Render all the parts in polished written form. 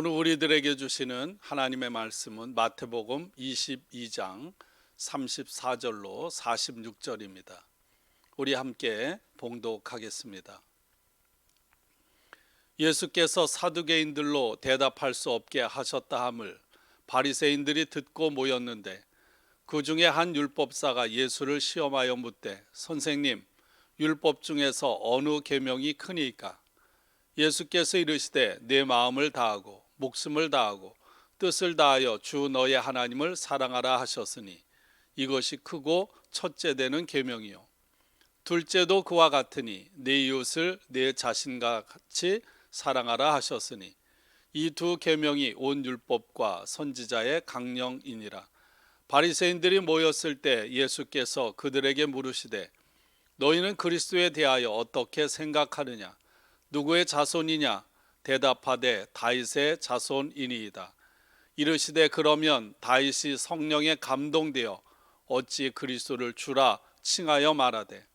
오늘 우리들에게 주시는 하나님의 말씀은 마태복음 22장 34절로 46절입니다. 우리 함께 봉독하겠습니다. 예수께서 사두개인들로 대답할 수 없게 하셨다 함을 바리새인들이 듣고 모였는데 그 중에 한 율법사가 예수를 시험하여 묻되 선생님, 율법 중에서 어느 계명이 크니까? 예수께서 이르시되 내 마음을 다하고 목숨을 다하고 뜻을 다하여 주 너의 하나님을 사랑하라 하셨으니 이것이 크고 첫째 되는 계명이요 둘째도 그와 같으니 내 이웃을 내 자신과 같이 사랑하라 하셨으니 이 두 계명이 온 율법과 선지자의 강령이니라. 바리새인들이 모였을 때 예수께서 그들에게 물으시되 너희는 그리스도에 대하여 어떻게 생각하느냐? 누구의 자손이냐? 대답하되 다윗의 자손이니이다. 이르시되 그러면 다윗이 성령에 감동되어 어찌 그리스도를 주라 칭하여 말하되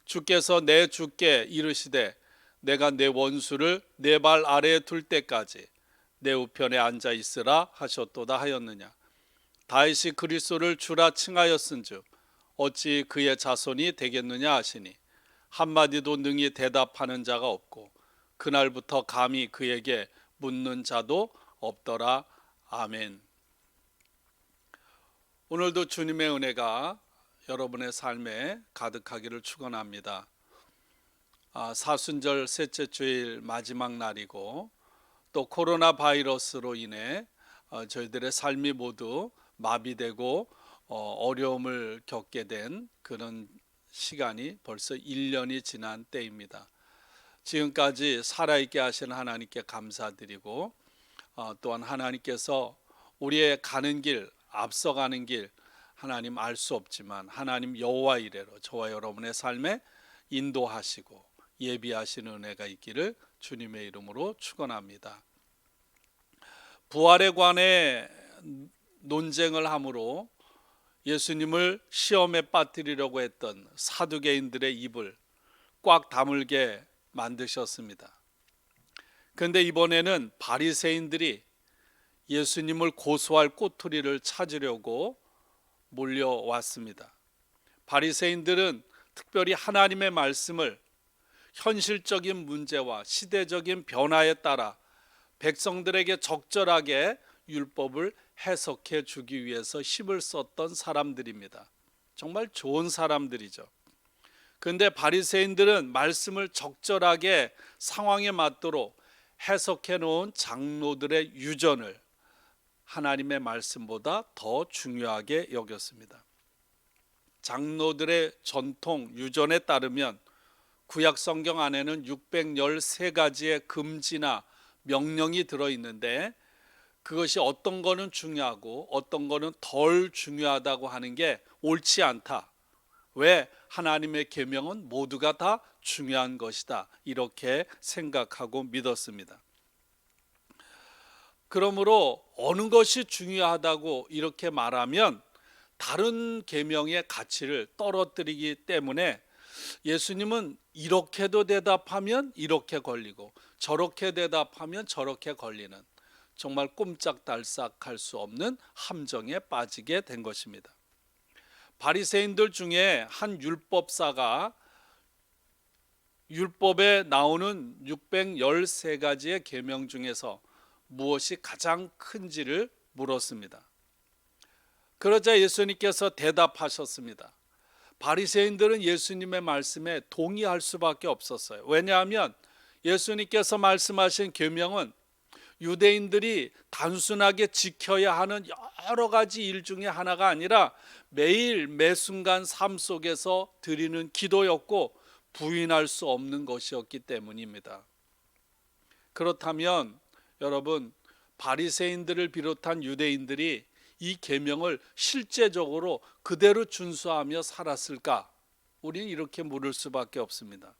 주께서 내 주께 이르시되 내가 내 원수를 내 발 아래에 둘 때까지 내 우편에 앉아 있으라 하셨도다 하였느냐? 다윗이 그리스도를 주라 칭하였은즉 어찌 그의 자손이 되겠느냐 하시니 한마디도 능히 대답하는 자가 없고 그날부터 감히 그에게 묻는 자도 없더라. 아멘. 오늘도 주님의 은혜가 여러분의 삶에 가득하기를 축원합니다. 사순절 셋째 주일 마지막 날이고 또 코로나 바이러스로 인해 저희들의 삶이 모두 마비되고 어려움을 겪게 된 그런 시간이 벌써 1년이 지난 때입니다. 지금까지 살아있게 하신 하나님께 감사드리고 또한 하나님께서 우리의 가는 길, 앞서가는 길 하나님 알 수 없지만 하나님 여호와 이레로 저와 여러분의 삶에 인도하시고 예비하시는 은혜가 있기를 주님의 이름으로 축원합니다. 부활에 관해 논쟁을 함으로 예수님을 시험에 빠뜨리려고 했던 사두개인들의 입을 꽉 다물게 만드셨습니다. 그런데 이번에는 바리새인들이 예수님을 고소할 꼬투리를 찾으려고 몰려왔습니다. 바리새인들은 특별히 하나님의 말씀을 현실적인 문제와 시대적인 변화에 따라 백성들에게 적절하게 율법을 해석해 주기 위해서 힘을 썼던 사람들입니다. 정말 좋은 사람들이죠. 그런데 바리새인들은 말씀을 적절하게 상황에 맞도록 해석해 놓은 장로들의 유전을 하나님의 말씀보다 더 중요하게 여겼습니다. 장로들의 전통 유전에 따르면 구약 성경 안에는 613가지의 금지나 명령이 들어있는데 그것이 어떤 거는 중요하고 어떤 거는 덜 중요하다고 하는 게 옳지 않다. 왜? 하나님의 계명은 모두가 다 중요한 것이다. 이렇게 생각하고 믿었습니다. 그러므로 어느 것이 중요하다고 이렇게 말하면 다른 계명의 가치를 떨어뜨리기 때문에 예수님은 이렇게도 대답하면 이렇게 걸리고 저렇게 대답하면 저렇게 걸리는 정말 꼼짝달싹할 수 없는 함정에 빠지게 된 것입니다. 바리새인들 중에 한 율법사가 율법에 나오는 613가지의 계명 중에서 무엇이 가장 큰지를 물었습니다. 그러자 예수님께서 대답하셨습니다. 바리새인들은 예수님의 말씀에 동의할 수밖에 없었어요. 왜냐하면 예수님께서 말씀하신 계명은 유대인들이 단순하게 지켜야 하는 여러 가지 일 중에 하나가 아니라 매일 매순간 삶 속에서 드리는 기도였고 부인할 수 없는 것이었기 때문입니다. 그렇다면 여러분, 바리새인들을 비롯한 유대인들이 이 계명을 실제적으로 그대로 준수하며 살았을까? 우리는 이렇게 물을 수밖에 없습니다.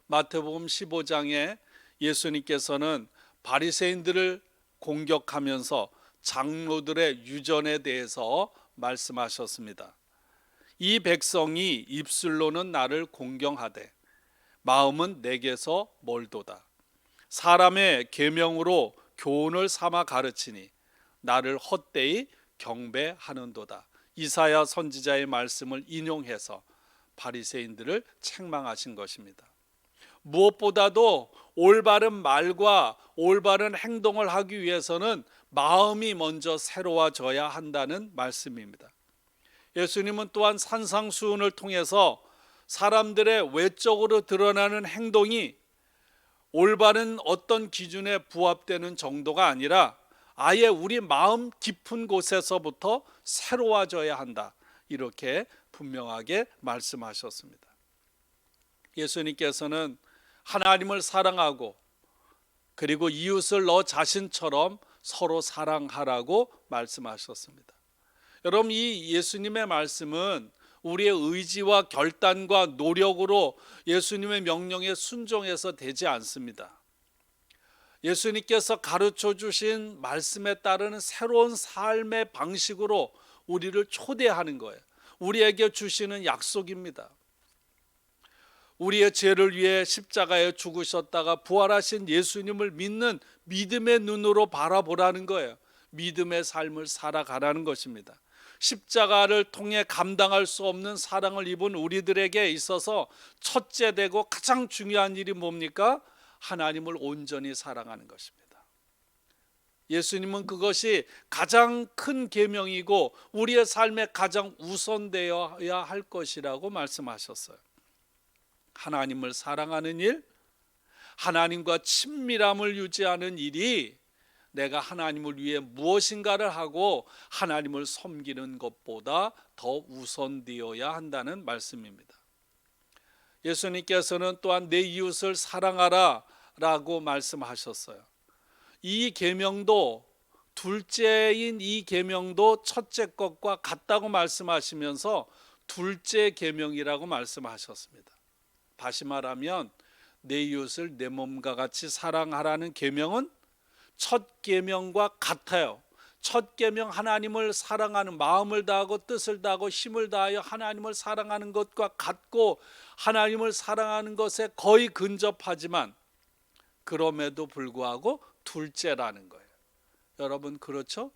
마태복음 15장에 예수님께서는 바리새인들을 공격하면서 장로들의 유전에 대해서 말씀하셨습니다. 이 백성이 입술로는 나를 공경하되 마음은 내게서 멀도다. 사람의 계명으로 교훈을 삼아 가르치니 나를 헛되이 경배하는도다. 이사야 선지자의 말씀을 인용해서 바리새인들을 책망하신 것입니다. 무엇보다도 올바른 말과 올바른 행동을 하기 위해서는 마음이 먼저 새로워져야 한다는 말씀입니다. 예수님은 또한 산상수훈을 통해서 사람들의 외적으로 드러나는 행동이 올바른 어떤 기준에 부합되는 정도가 아니라 아예 우리 마음 깊은 곳에서부터 새로워져야 한다, 이렇게 분명하게 말씀하셨습니다. 예수님께서는 하나님을 사랑하고 그리고 이웃을 너 자신처럼 서로 사랑하라고 말씀하셨습니다. 여러분, 이 예수님의 말씀은 우리의 의지와 결단과 노력으로 예수님의 명령에 순종해서 되지 않습니다. 예수님께서 가르쳐 주신 말씀에 따르는 새로운 삶의 방식으로 우리를 초대하는 거예요. 우리에게 주시는 약속입니다. 우리의 죄를 위해 십자가에 죽으셨다가 부활하신 예수님을 믿는 믿음의 눈으로 바라보라는 거예요. 믿음의 삶을 살아가라는 것입니다. 십자가를 통해 감당할 수 없는 사랑을 입은 우리들에게 있어서 첫째 되고 가장 중요한 일이 뭡니까? 하나님을 온전히 사랑하는 것입니다. 예수님은 그것이 가장 큰 계명이고 우리의 삶에 가장 우선되어야 할 것이라고 말씀하셨어요. 하나님을 사랑하는 일, 하나님과 친밀함을 유지하는 일이 내가 하나님을 위해 무엇인가를 하고 하나님을 섬기는 것보다 더 우선되어야 한다는 말씀입니다. 예수님께서는 또한 내 이웃을 사랑하라 라고 말씀하셨어요. 이 계명도, 둘째인 이 계명도 첫째 것과 같다고 말씀하시면서 둘째 계명이라고 말씀하셨습니다. 다시 말하면 내 이웃을 내 몸과 같이 사랑하라는 계명은 첫 계명과 같아요. 첫 계명, 하나님을 사랑하는, 마음을 다하고 뜻을 다하고 힘을 다하여 하나님을 사랑하는 것과 같고 하나님을 사랑하는 것에 거의 근접하지만 그럼에도 불구하고 둘째라는 거예요. 여러분, 그렇죠?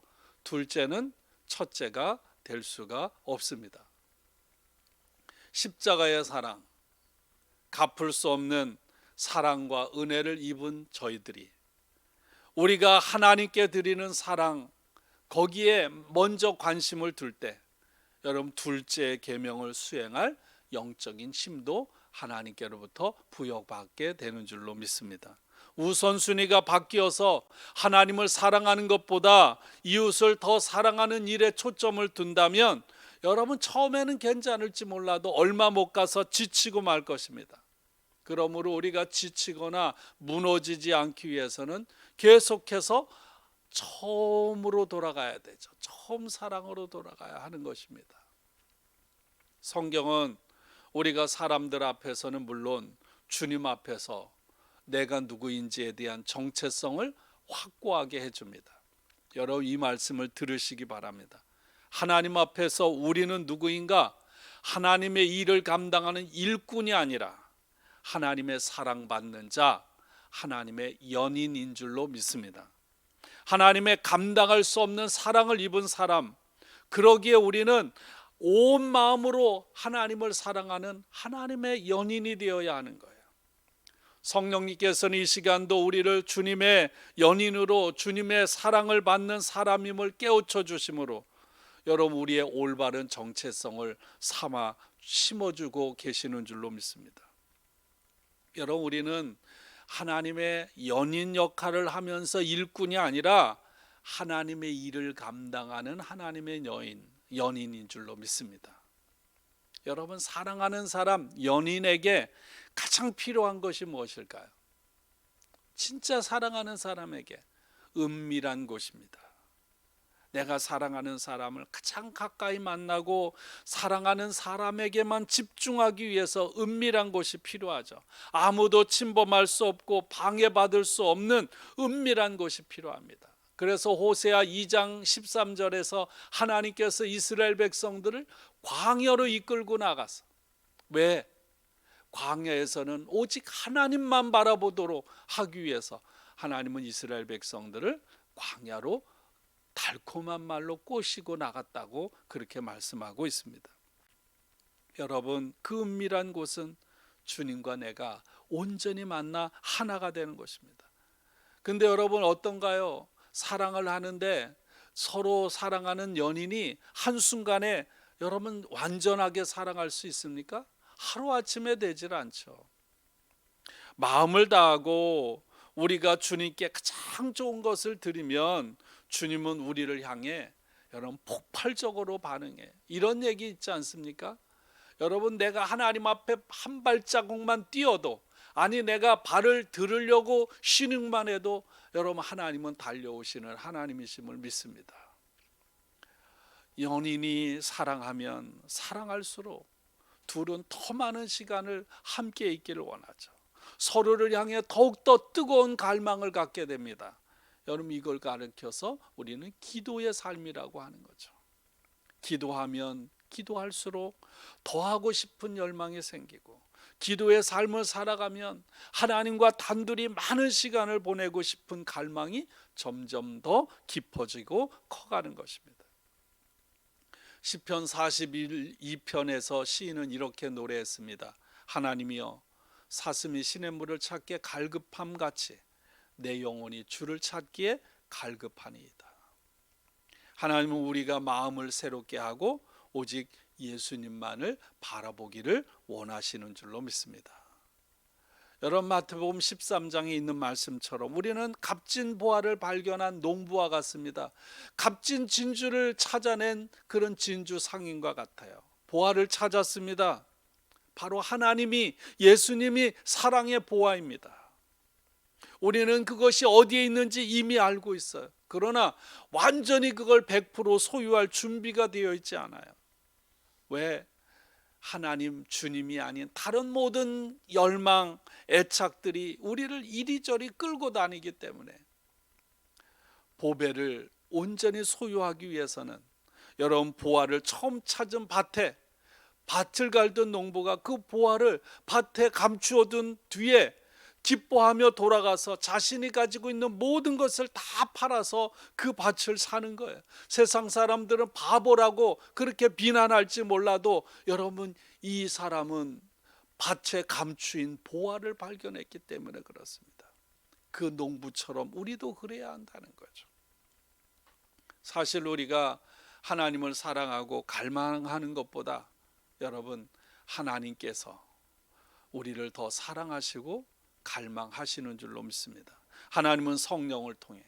둘째는 첫째가 될 수가 없습니다. 십자가의 사랑, 갚을 수 없는 사랑과 은혜를 입은 저희들이 우리가 하나님께 드리는 사랑, 거기에 먼저 관심을 둘 때 여러분, 둘째 계명을 수행할 영적인 힘도 하나님께로부터 부여받게 되는 줄로 믿습니다. 우선순위가 바뀌어서 하나님을 사랑하는 것보다 이웃을 더 사랑하는 일에 초점을 둔다면 여러분, 처음에는 괜찮을지 몰라도 얼마 못 가서 지치고 말 것입니다. 그러므로 우리가 지치거나 무너지지 않기 위해서는 계속해서 처음으로 돌아가야 되죠. 처음 사랑으로 돌아가야 하는 것입니다. 성경은 우리가 사람들 앞에서는 물론 주님 앞에서 내가 누구인지에 대한 정체성을 확고하게 해줍니다. 여러분, 이 말씀을 들으시기 바랍니다. 하나님 앞에서 우리는 누구인가? 하나님의 일을 감당하는 일꾼이 아니라 하나님의 사랑받는 자, 하나님의 연인인 줄로 믿습니다. 하나님의 감당할 수 없는 사랑을 입은 사람, 그러기에 우리는 온 마음으로 하나님을 사랑하는 하나님의 연인이 되어야 하는 거예요. 성령님께서는 이 시간도 우리를 주님의 연인으로 주님의 사랑을 받는 사람임을 깨우쳐 주심으로 여러분, 우리의 올바른 정체성을 삼아 심어주고 계시는 줄로 믿습니다. 여러분, 우리는 하나님의 연인 역할을 하면서 일꾼이 아니라 하나님의 일을 감당하는 하나님의 연인인 줄로 믿습니다. 여러분, 사랑하는 사람, 연인에게 가장 필요한 것이 무엇일까요? 진짜 사랑하는 사람에게 은밀한 곳입니다. 내가 사랑하는 사람을 가장 가까이 만나고 사랑하는 사람에게만 집중하기 위해서 은밀한 곳이 필요하죠. 아무도 침범할 수 없고 방해받을 수 없는 은밀한 곳이 필요합니다. 그래서 호세아 2장 13절에서 하나님께서 이스라엘 백성들을 광야로 이끌고 나가서, 왜? 광야에서는 오직 하나님만 바라보도록 하기 위해서 하나님은 이스라엘 백성들을 광야로 달콤한 말로 꼬시고 나갔다고 그렇게 말씀하고 있습니다. 여러분, 그 은밀한 곳은 주님과 내가 온전히 만나 하나가 되는 것입니다. 근데 여러분 어떤가요? 사랑을 하는데 서로 사랑하는 연인이 한순간에 여러분 완전하게 사랑할 수 있습니까? 하루아침에 되질 않죠. 마음을 다하고 우리가 주님께 가장 좋은 것을 드리면 주님은 우리를 향해 여러분 폭발적으로 반응해. 이런 얘기 있지 않습니까? 여러분, 내가 하나님 앞에 한 발자국만 뛰어도, 아니 내가 발을 들으려고 신음만 해도 여러분 하나님은 달려오시는 하나님이심을 믿습니다. 연인이 사랑하면 사랑할수록 둘은 더 많은 시간을 함께 있기를 원하죠. 서로를 향해 더욱더 뜨거운 갈망을 갖게 됩니다. 여러분, 이걸 가르쳐서 우리는 기도의 삶이라고 하는 거죠. 기도하면 기도할수록 더 하고 싶은 열망이 생기고, 기도의 삶을 살아가면 하나님과 단둘이 많은 시간을 보내고 싶은 갈망이 점점 더 깊어지고 커가는 것입니다. 시편 42편에서 시인은 이렇게 노래했습니다. 하나님이여, 사슴이 시냇물을 찾기에 갈급함 같이 내 영혼이 주를 찾기에 갈급하니이다. 하나님은 우리가 마음을 새롭게 하고 오직 예수님만을 바라보기를 원하시는 줄로 믿습니다. 여러분, 마태복음 13장에 있는 말씀처럼 우리는 값진 보화를 발견한 농부와 같습니다. 값진 진주를 찾아낸 그런 진주 상인과 같아요. 보화를 찾았습니다. 바로 하나님이, 예수님이 사랑의 보화입니다. 우리는 그것이 어디에 있는지 이미 알고 있어요. 그러나 완전히 그걸 100% 소유할 준비가 되어 있지 않아요. 왜? 하나님, 주님이 아닌 다른 모든 열망, 애착들이 우리를 이리저리 끌고 다니기 때문에, 보배를 온전히 소유하기 위해서는 여러분, 보화를 처음 찾은 밭을 갈던 농부가 그 보화를 밭에 감추어둔 뒤에 기뻐하며 돌아가서 자신이 가지고 있는 모든 것을 다 팔아서 그 밭을 사는 거예요. 세상 사람들은 바보라고 그렇게 비난할지 몰라도 여러분, 이 사람은 밭에 감추인 보화를 발견했기 때문에 그렇습니다. 그 농부처럼 우리도 그래야 한다는 거죠. 사실 우리가 하나님을 사랑하고 갈망하는 것보다 여러분, 하나님께서 우리를 더 사랑하시고 갈망하시는 줄로 믿습니다. 하나님은 성령을 통해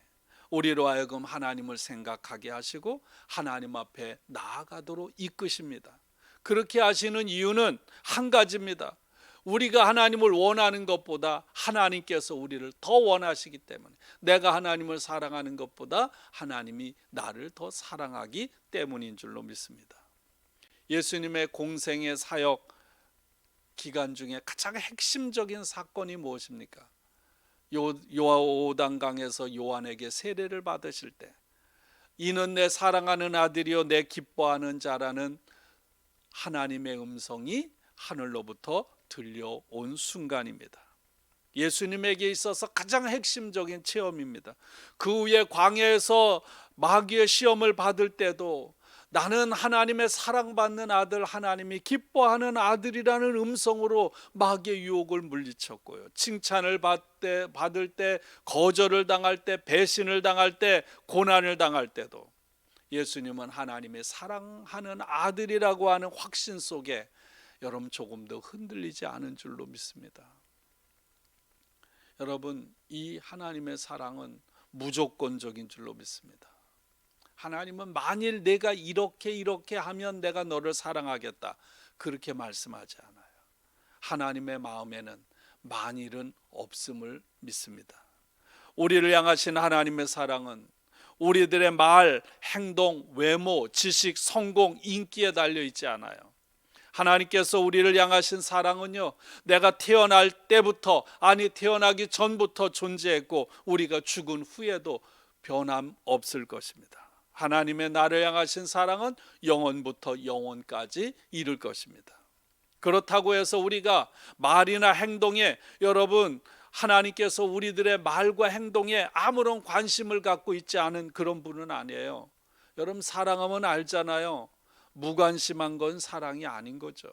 우리로 하여금 하나님을 생각하게 하시고 하나님 앞에 나아가도록 이끄십니다. 그렇게 하시는 이유는 한 가지입니다. 우리가 하나님을 원하는 것보다 하나님께서 우리를 더 원하시기 때문에, 내가 하나님을 사랑하는 것보다 하나님이 나를 더 사랑하기 때문인 줄로 믿습니다. 예수님의 공생의 사역 기간 중에 가장 핵심적인 사건이 무엇입니까? 요단강에서 요한에게 세례를 받으실 때, 이는 내 사랑하는 아들이요 내 기뻐하는 자라는 하나님의 음성이 하늘로부터 들려온 순간입니다. 예수님에게 있어서 가장 핵심적인 체험입니다. 그 후에 광야에서 마귀의 시험을 받을 때도 나는 하나님의 사랑받는 아들, 하나님이 기뻐하는 아들이라는 음성으로 마귀의 유혹을 물리쳤고요. 칭찬을 받을 때, 거절을 당할 때, 배신을 당할 때, 고난을 당할 때도 예수님은 하나님의 사랑하는 아들이라고 하는 확신 속에 여러분 조금도 흔들리지 않은 줄로 믿습니다. 여러분, 이 하나님의 사랑은 무조건적인 줄로 믿습니다. 하나님은 만일 내가 이렇게 하면 내가 너를 사랑하겠다, 그렇게 말씀하지 않아요. 하나님의 마음에는 만일은 없음을 믿습니다. 우리를 향하신 하나님의 사랑은 우리들의 말, 행동, 외모, 지식, 성공, 인기에 달려 있지 않아요. 하나님께서 우리를 향하신 사랑은요, 내가 태어날 때부터, 아니 태어나기 전부터 존재했고 우리가 죽은 후에도 변함없을 것입니다. 하나님의 나를 향하신 사랑은 영원부터 영원까지 이룰 것입니다. 그렇다고 해서 우리가 말이나 행동에 여러분 하나님께서 우리들의 말과 행동에 아무런 관심을 갖고 있지 않은 그런 분은 아니에요. 여러분, 사랑하면 알잖아요. 무관심한 건 사랑이 아닌 거죠.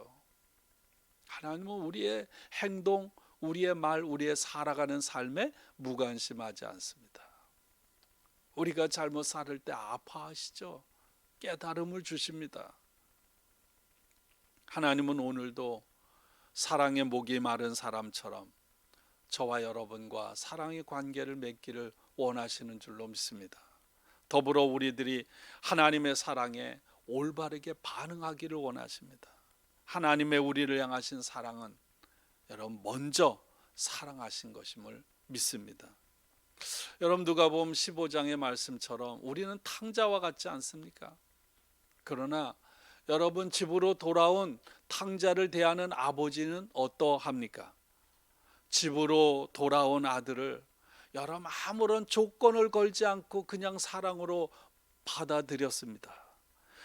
하나님은 우리의 행동, 우리의 말, 우리의 살아가는 삶에 무관심하지 않습니다. 우리가 잘못 살을 때 아파하시죠. 깨달음을 주십니다. 하나님은 오늘도 사랑의 목이 마른 사람처럼 저와 여러분과 사랑의 관계를 맺기를 원하시는 줄로 믿습니다. 더불어 우리들이 하나님의 사랑에 올바르게 반응하기를 원하십니다. 하나님의 우리를 향하신 사랑은 여러분 먼저 사랑하신 것임을 믿습니다. 여러분, 누가복음 15장의 말씀처럼 우리는 탕자와 같지 않습니까? 그러나 여러분, 집으로 돌아온 탕자를 대하는 아버지는 어떠합니까? 집으로 돌아온 아들을 여러분 아무런 조건을 걸지 않고 그냥 사랑으로 받아들였습니다.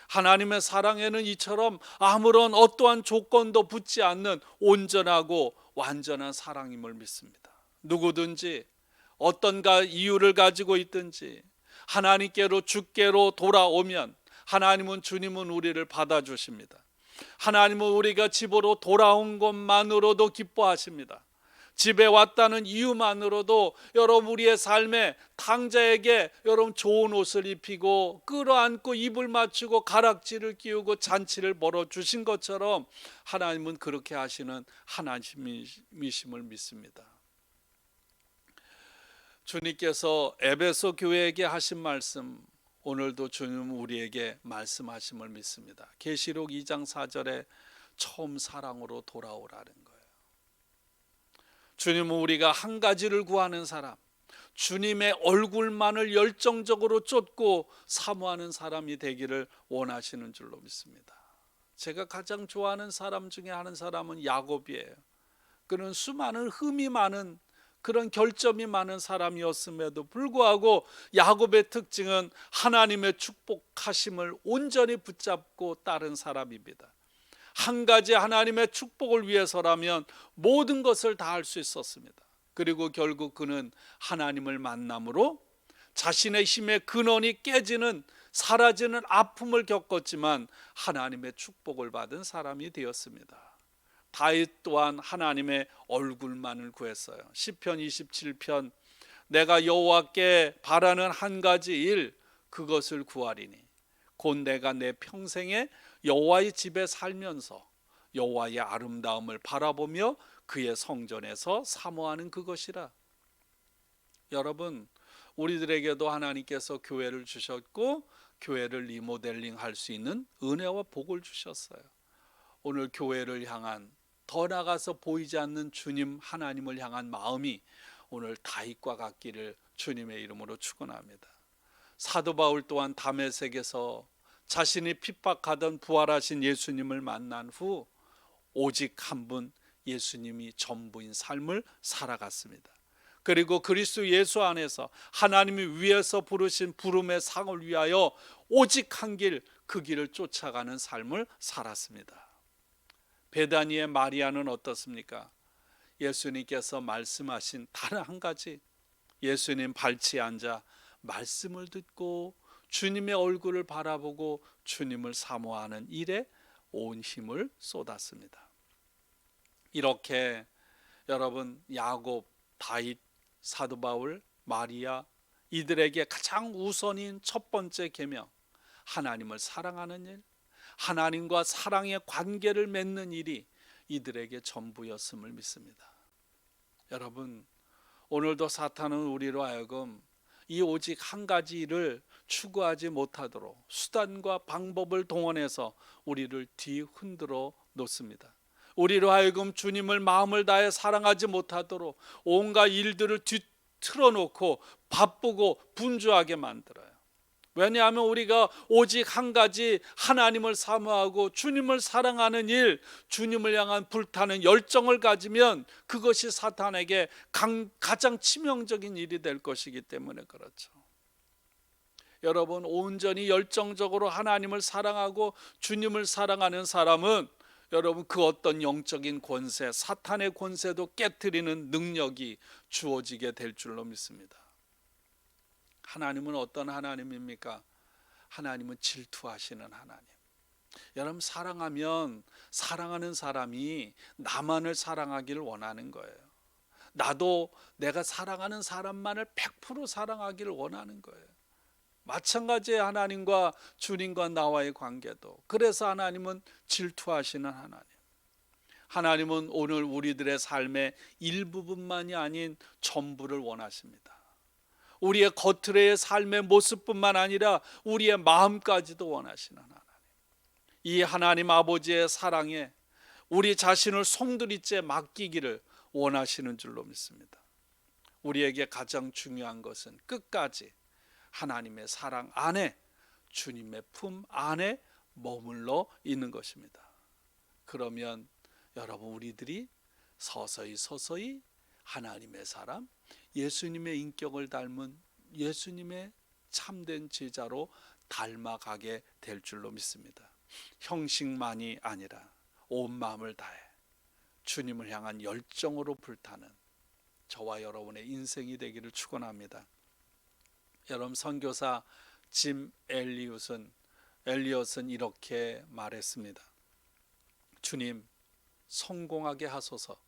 하나님의 사랑에는 이처럼 아무런 어떠한 조건도 붙지 않는 온전하고 완전한 사랑임을 믿습니다. 누구든지 어떤 이유를 가지고 있든지 하나님께로 주께로 돌아오면 주님은 우리를 받아주십니다. 하나님은 우리가 집으로 돌아온 것만으로도 기뻐하십니다. 집에 왔다는 이유만으로도 여러분 우리의 삶에 탕자에게 여러분 좋은 옷을 입히고 끌어안고 입을 맞추고 가락지를 끼우고 잔치를 벌어주신 것처럼 하나님은 그렇게 하시는 하나님이심을 믿습니다. 주님께서 에베소 교회에게 하신 말씀, 오늘도 주님은 우리에게 말씀하심을 믿습니다. 계시록 2장 4절에 처음 사랑으로 돌아오라는 거예요. 주님은 우리가 한 가지를 구하는 사람, 주님의 얼굴만을 열정적으로 쫓고 사모하는 사람이 되기를 원하시는 줄로 믿습니다. 제가 가장 좋아하는 사람 중에 한 사람은 야곱이에요. 그는 수많은 흠이 많은 그런 결점이 많은 사람이었음에도 불구하고 야곱의 특징은 하나님의 축복하심을 온전히 붙잡고 따른 사람입니다. 한 가지 하나님의 축복을 위해서라면 모든 것을 다 할 수 있었습니다. 그리고 결국 그는 하나님을 만남으로 자신의 힘의 근원이 깨지는 사라지는 아픔을 겪었지만 하나님의 축복을 받은 사람이 되었습니다. 다윗 또한 하나님의 얼굴만을 구했어요. 시편 27편 내가 여호와께 바라는 한 가지 일 그것을 구하리니 곧 내가 내 평생에 여호와의 집에 살면서 여호와의 아름다움을 바라보며 그의 성전에서 사모하는 그것이라. 여러분, 우리들에게도 하나님께서 교회를 주셨고 교회를 리모델링 할 수 있는 은혜와 복을 주셨어요. 오늘 교회를 향한 더 나가서 보이지 않는 주님 하나님을 향한 마음이 오늘 다윗과 같기를 주님의 이름으로 축원합니다. 사도 바울 또한 다메섹에서 자신이 핍박하던 부활하신 예수님을 만난 후 오직 한 분 예수님이 전부인 삶을 살아갔습니다. 그리고 그리스도 예수 안에서 하나님이 위에서 부르신 부름의 상을 위하여 오직 한 길, 그 길을 쫓아가는 삶을 살았습니다. 베다니의 마리아는 어떻습니까? 예수님께서 말씀하신 다른 한 가지, 예수님 발치에 앉아 말씀을 듣고 주님의 얼굴을 바라보고 주님을 사모하는 일에 온 힘을 쏟았습니다. 이렇게 여러분 야곱, 다윗, 사도 바울, 마리아 이들에게 가장 우선인 첫 번째 계명, 하나님을 사랑하는 일, 하나님과 사랑의 관계를 맺는 일이 이들에게 전부였음을 믿습니다. 여러분, 오늘도 사탄은 우리로 하여금 이 오직 한 가지 일을 추구하지 못하도록 수단과 방법을 동원해서 우리를 뒤흔들어 놓습니다. 우리로 하여금 주님을 마음을 다해 사랑하지 못하도록 온갖 일들을 뒤틀어 놓고 바쁘고 분주하게 만들어요. 왜냐하면 우리가 오직 한 가지 하나님을 사모하고 주님을 사랑하는 일, 주님을 향한 불타는 열정을 가지면 그것이 사탄에게 가장 치명적인 일이 될 것이기 때문에 그렇죠. 여러분, 온전히 열정적으로 하나님을 사랑하고 주님을 사랑하는 사람은 여러분, 그 어떤 영적인 권세, 사탄의 권세도 깨트리는 능력이 주어지게 될 줄로 믿습니다. 하나님은 어떤 하나님입니까? 하나님은 질투하시는 하나님. 여러분, 사랑하면 사랑하는 사람이 나만을 사랑하기를 원하는 거예요. 나도 내가 사랑하는 사람만을 100% 사랑하기를 원하는 거예요. 마찬가지의 하나님과 주님과 나와의 관계도. 그래서 하나님은 질투하시는 하나님. 하나님은 오늘 우리들의 삶의 일부분만이 아닌 전부를 원하십니다. 우리의 겉으로의 삶의 모습뿐만 아니라 우리의 마음까지도 원하시는 하나님. 이 하나님 아버지의 사랑에 우리 자신을 송두리째 맡기기를 원하시는 줄로 믿습니다. 우리에게 가장 중요한 것은 끝까지 하나님의 사랑 안에, 주님의 품 안에 머물러 있는 것입니다. 그러면 여러분, 우리들이 서서히 하나님의 사람, 예수님의 인격을 닮은 예수님의 참된 제자로 닮아가게 될 줄로 믿습니다. 형식만이 아니라 온 마음을 다해 주님을 향한 열정으로 불타는 저와 여러분의 인생이 되기를 축원합니다. 여러분, 선교사 짐 엘리엇은 이렇게 말했습니다. 주님, 성공하게 하소서.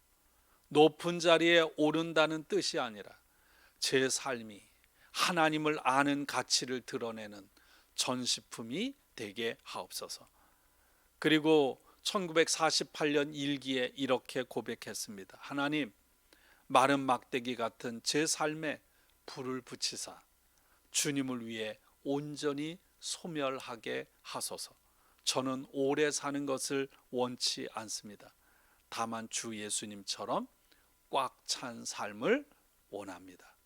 높은 자리에 오른다는 뜻이 아니라 제 삶이 하나님을 아는 가치를 드러내는 전시품이 되게 하옵소서. 그리고 1948년 일기에 이렇게 고백했습니다. 하나님, 마른 막대기 같은 제 삶에 불을 붙이사 주님을 위해 온전히 소멸하게 하소서. 저는 오래 사는 것을 원치 않습니다. 다만 주 예수님처럼 꽉 찬 삶을 원합니다.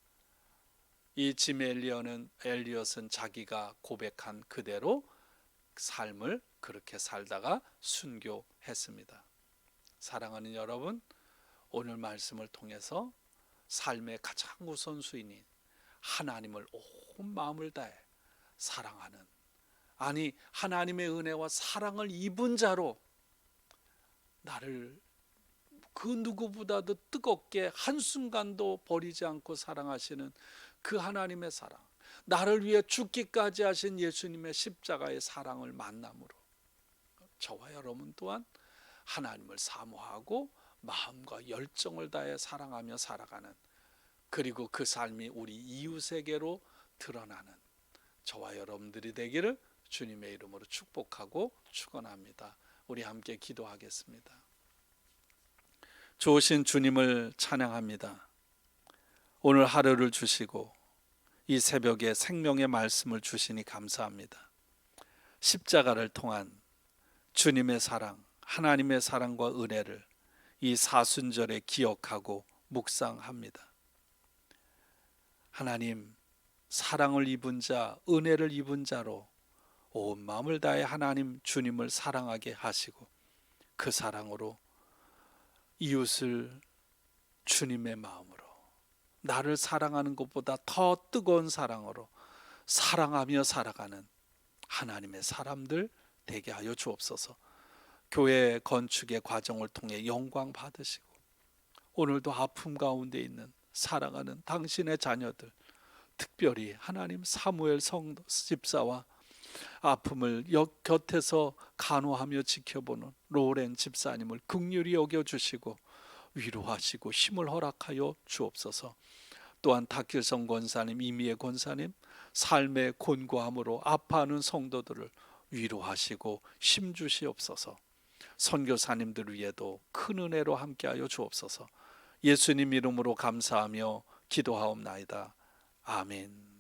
이 짐 엘리엇은 자기가 고백한 그대로 삶을 그렇게 살다가 순교했습니다. 사랑하는 여러분, 오늘 말씀을 통해서 삶의 가장 우선순위인 하나님을 온 마음을 다해 사랑하는, 아니 하나님의 은혜와 사랑을 입은 자로 나를 그 누구보다도 뜨겁게 한순간도 버리지 않고 사랑하시는 그 하나님의 사랑, 나를 위해 죽기까지 하신 예수님의 십자가의 사랑을 만남으로 저와 여러분 또한 하나님을 사모하고 마음과 열정을 다해 사랑하며 살아가는, 그리고 그 삶이 우리 이웃에게로 드러나는 저와 여러분들이 되기를 주님의 이름으로 축복하고 축원합니다. 우리 함께 기도하겠습니다. 좋으신 주님을 찬양합니다. 오늘 하루를 주시고 이 새벽에 생명의 말씀을 주시니 감사합니다. 십자가를 통한 주님의 사랑, 하나님의 사랑과 은혜를 이 사순절에 기억하고 묵상합니다. 하나님, 사랑을 입은 자, 은혜를 입은 자로 온 마음을 다해 하나님 주님을 사랑하게 하시고 그 사랑으로 이웃을 주님의 마음으로, 나를 사랑하는 것보다 더 뜨거운 사랑으로 사랑하며 살아가는 하나님의 사람들 되게 하여 주옵소서. 교회 건축의 과정을 통해 영광 받으시고 오늘도 아픔 가운데 있는 사랑하는 당신의 자녀들, 특별히 하나님 사무엘 집사와 아픔을 곁에서 간호하며 지켜보는 로렌 집사님을 긍휼히 여겨주시고 위로하시고 힘을 허락하여 주옵소서. 또한 탁길성 권사님, 이미애 권사님 삶의 곤고함으로 아파하는 성도들을 위로하시고 힘주시옵소서. 선교사님들 위에도 큰 은혜로 함께하여 주옵소서. 예수님 이름으로 감사하며 기도하옵나이다. 아멘.